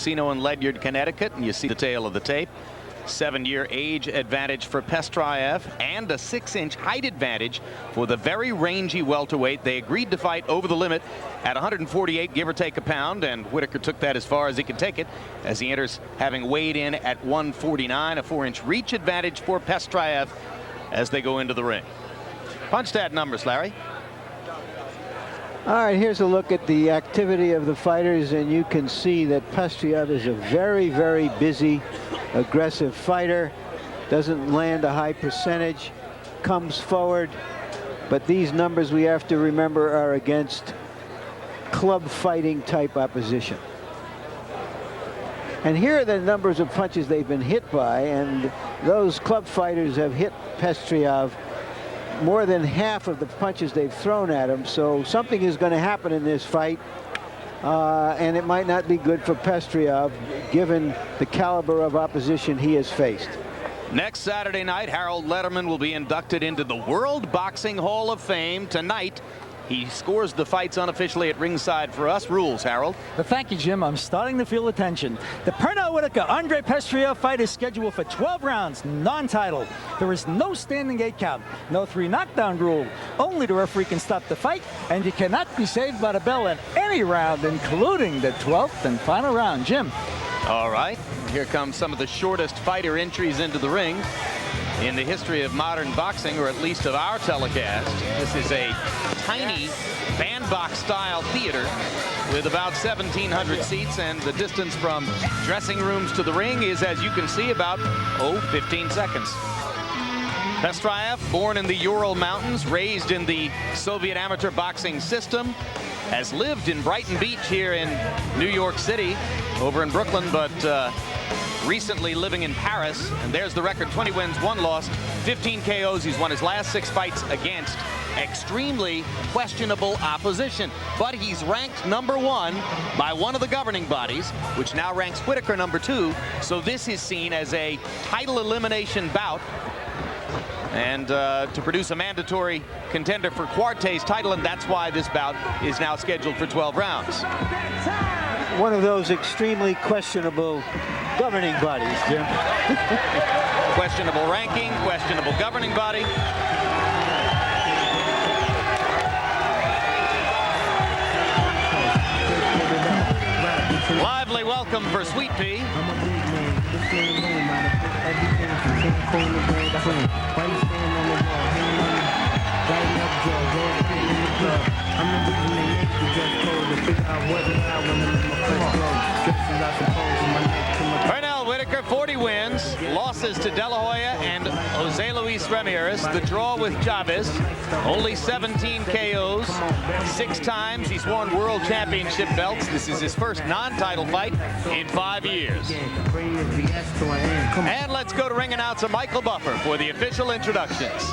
casino in Ledyard, Connecticut, and you see the tail of the tape. 7-year age advantage for Pestriaev and a 6-inch height advantage for the very rangy welterweight. They agreed to fight over the limit at 148, give or take a pound, and Whitaker took that as far as he could take it as he enters having weighed in at 149, a 4-inch reach advantage for Pestriaev as they go into the ring. Punch stat numbers, Larry. All right, here's a look at the activity of the fighters, and you can see that Pestriaev is a very, very busy, aggressive fighter. Doesn't land a high percentage, comes forward, but these numbers we have to remember are against club fighting type opposition. And here are the numbers of punches they've been hit by, and those club fighters have hit Pestriaev more than half of the punches they've thrown at him. So something is going to happen in this fight, and it might not be good for Pestriaev given the caliber of opposition he has faced. Next Saturday night, Harold Lederman will be inducted into the World Boxing Hall of Fame. Tonight, he scores the fights unofficially at ringside for us. Rules, Harold. Well, thank you, Jim. I'm starting to feel the tension. The Pernell Whitaker Andrei Pestriaev fight is scheduled for 12 rounds, non-title. There is no standing 8 count, no 3 knockdown rule. Only the referee can stop the fight, and you cannot be saved by the bell in any round, including the 12th and final round. Jim. All right. Here comes some of the shortest fighter entries into the ring in the history of modern boxing, or at least of our telecast. This is a tiny bandbox style theater with about 1,700 seats, and the distance from dressing rooms to the ring is, as you can see, about 15 seconds. Pestriaev, born in the Ural Mountains, raised in the Soviet amateur boxing system, has lived in Brighton Beach here in New York City, over in Brooklyn, but recently living in Paris. And there's the record: 20 wins, 1 loss, 15 KOs. He's won his last 6 fights against extremely questionable opposition, but he's ranked #1 by one of the governing bodies, which now ranks Whitaker #2. So this is seen as a title elimination bout, and to produce a mandatory contender for Quarte's title, and that's why this bout is now scheduled for 12 rounds. One of those extremely questionable governing bodies, Jim. Questionable ranking, questionable governing body. Lively welcome for Sweet Pea. Pernell Whitaker, 40 wins, losses to De La Hoya and Jose Luis Ramirez. The draw with Chavez, only 17 KOs, 6 times he's won world championship belts. This is his first non-title fight in 5 years. And let's go to ring announcer Michael Buffer for the official introductions.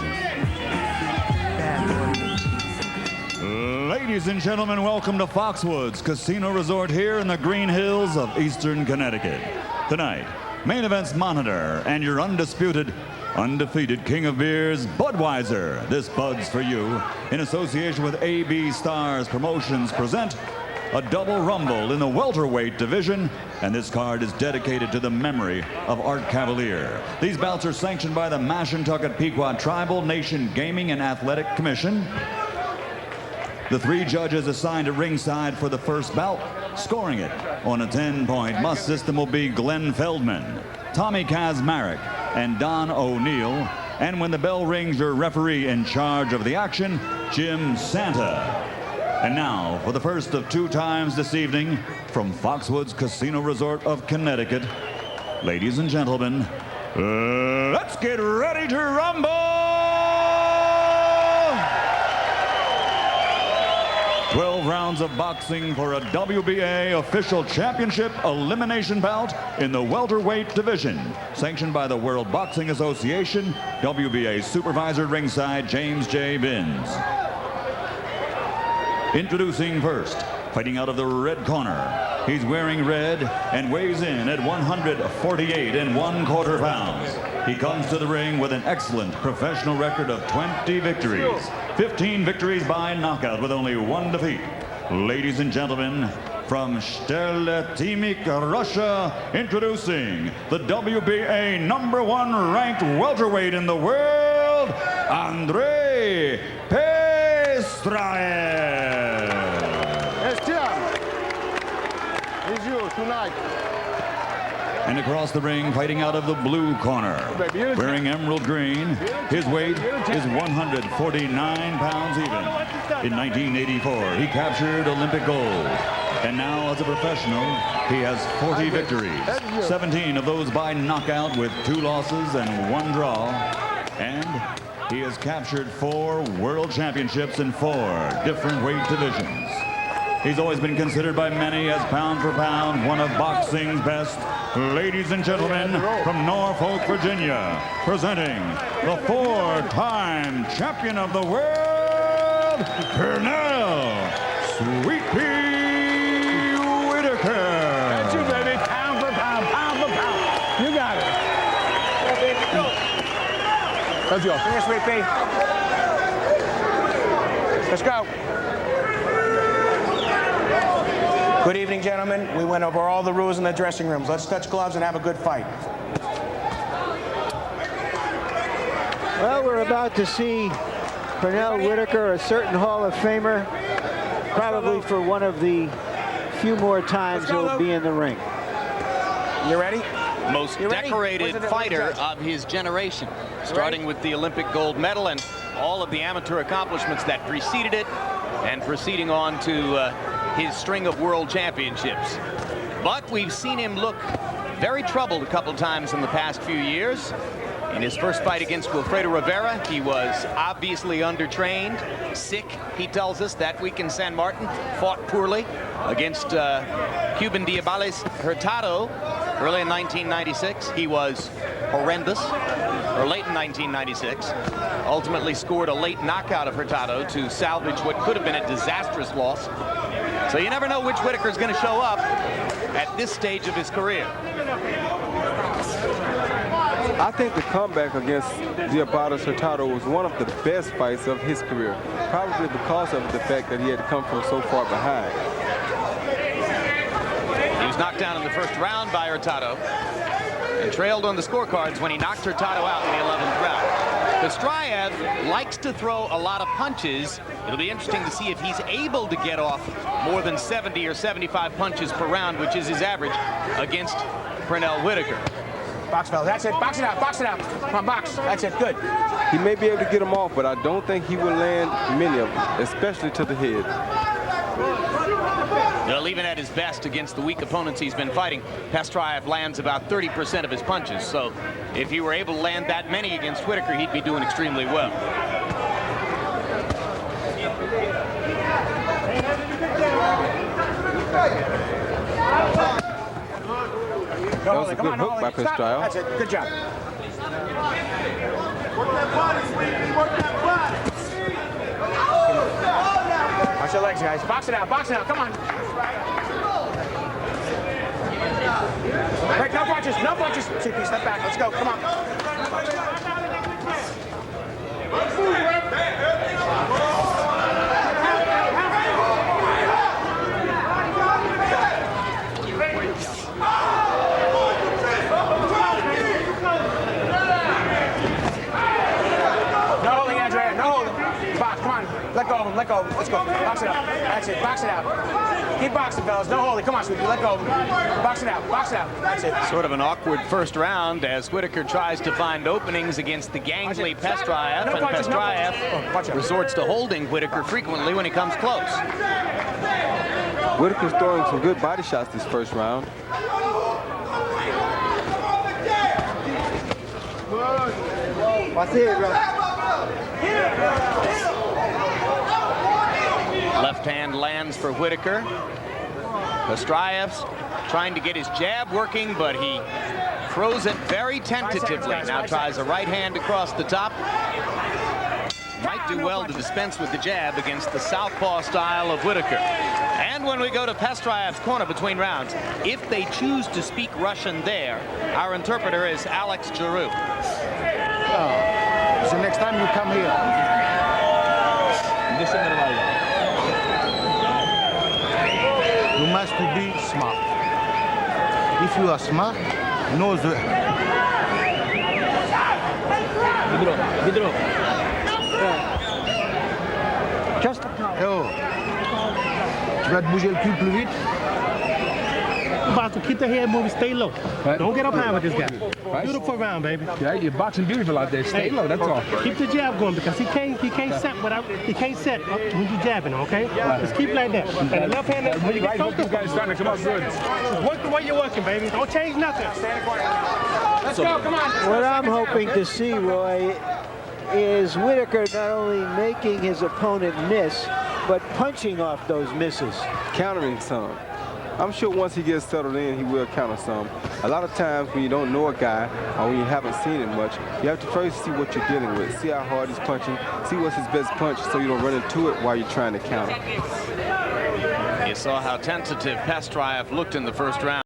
Ladies and gentlemen, welcome to Foxwoods Casino Resort here in the Green Hills of Eastern Connecticut. Tonight, main events monitor and your undisputed, undefeated king of beers, Budweiser. This Bud's for you, in association with AB Stars Promotions, present a double rumble in the welterweight division, and this card is dedicated to the memory of Art Cavalier. These bouts are sanctioned by the Mashantucket Pequot Tribal Nation Gaming and Athletic Commission. The 3 judges assigned at ringside for the first bout, scoring it on a 10-point must system, will be Glenn Feldman, Tommy Kazmarek, and Don O'Neill. And when the bell rings, your referee in charge of the action, Jim Santa. And now, for the first of 2 times this evening, from Foxwoods Casino Resort of Connecticut, ladies and gentlemen, let's get ready to rumble! 12 rounds of boxing for a WBA official championship elimination bout in the welterweight division. Sanctioned by the World Boxing Association, WBA supervisor ringside James J. Binns. Introducing first, fighting out of the red corner. He's wearing red and weighs in at 148 1/4 pounds. He comes to the ring with an excellent professional record of 20 victories, 15 victories by knockout with only 1 defeat. Ladies and gentlemen, from Shteletimik, Russia, introducing the WBA #1 ranked welterweight in the world, Andrei Pestriaev. It's you tonight. And across the ring, fighting out of the blue corner, wearing emerald green, his weight is 149 pounds even. In 1984, he captured Olympic gold. And now, as a professional, he has 40 victories, 17 of those by knockout with 2 losses and 1 draw. And he has captured 4 world championships in 4 different weight divisions. He's always been considered by many as pound for pound one of boxing's best. Ladies and gentlemen, from Norfolk, Virginia, presenting the 4-time champion of the world, Pernell Sweet Pea Whitaker. That's you, baby. Pound for pound, pound for pound. You got it. Let's go. Bring us, Sweet Pea. Let's go. Good evening, gentlemen. We went over all the rules in the dressing rooms. Let's touch gloves and have a good fight. Well, we're about to see Pernell Whitaker, a certain Hall of Famer, probably for one of the few more times he'll be in the ring. You ready? Most decorated fighter of his generation, starting with the Olympic gold medal and all of the amateur accomplishments that preceded it, and proceeding on to his string of world championships. But we've seen him look very troubled a couple times in the past few years. In his first fight against Wilfredo Rivera, he was obviously undertrained, sick, he tells us, that week in San Martin, fought poorly against Cuban Diabales Hurtado early in 1996. He was horrendous, or late in 1996. Ultimately scored a late knockout of Hurtado to salvage what could have been a disastrous loss. So you never know which Whitaker's going to show up at this stage of his career. I think the comeback against Diabales Hurtado was one of the best fights of his career, probably because of the fact that he had to come from so far behind. He was knocked down in the first round by Hurtado and trailed on the scorecards when he knocked Hurtado out in the 11th round. Pestriaev likes to throw a lot of punches. It'll be interesting to see if he's able to get off more than 70 or 75 punches per round, which is his average, against Pernell Whitaker. Box, fellas. That's it. Box it out. Box it out. Come on, box. That's it. Good. He may be able to get him off, but I don't think he will land many of them, especially to the head. Well, even at his best against the weak opponents he's been fighting, Pestriaev lands about 30% of his punches. So if he were able to land that many against Whitaker, he'd be doing extremely well. That was a good hook by Pestriaev. That's it. Good job. Watch your legs, guys. Box it out. Box it out. Come on. Hey, no punches. No punches. CP, step back. Let's go. Come on. No holding, Andrei. No holding. Box. Come on. Let go of him. Let go of him. Let's go. Box it out. That's it. Box it out. Keep boxing, fellas. No holding. Come on, sweetie. Let go of him. Box it out. Box it out. That's it. Sort of an awkward first round as Whitaker tries to find openings against the gangly Pestriaev, and Pestriaev resorts to holding Whitaker frequently when he comes close. Whitaker's throwing some good body shots this first round. What's it, bro? Left hand lands for Whitaker. Pestriaev's trying to get his jab working, but he throws it very tentatively. Now tries a right hand across the top. Might do well to dispense with the jab against the southpaw style of Whitaker. And when we go to Pestriaev's corner between rounds, if they choose to speak Russian there, our interpreter is Alex Giroux. So next time you come here. You has to be smart. If you are smart, know the... Just Oh. Tu vas te bouger le cul plus vite? About to keep the head moving, stay low. Right. Don't get up high with this guy. Right. Beautiful round, baby. Yeah, you're boxing beautiful out there. Stay low, that's all. Keep the jab going because he can't set without when you jabbing, okay? Just keep like that. And the left hand, when you get Both these guys starting to come up good. just work the way you're working, baby. Don't change nothing. Let's go, come on. What I'm hoping to see, Roy, is Whitaker not only making his opponent miss, but punching off those misses. Countering some. I'm sure once he gets settled in, he will counter some. A lot of times when you don't know a guy or when you haven't seen him much, you have to first see what you're dealing with. See how hard he's punching. See what's his best punch so you don't run into it while you're trying to counter. You saw how tentative Pestriaev looked in the first round.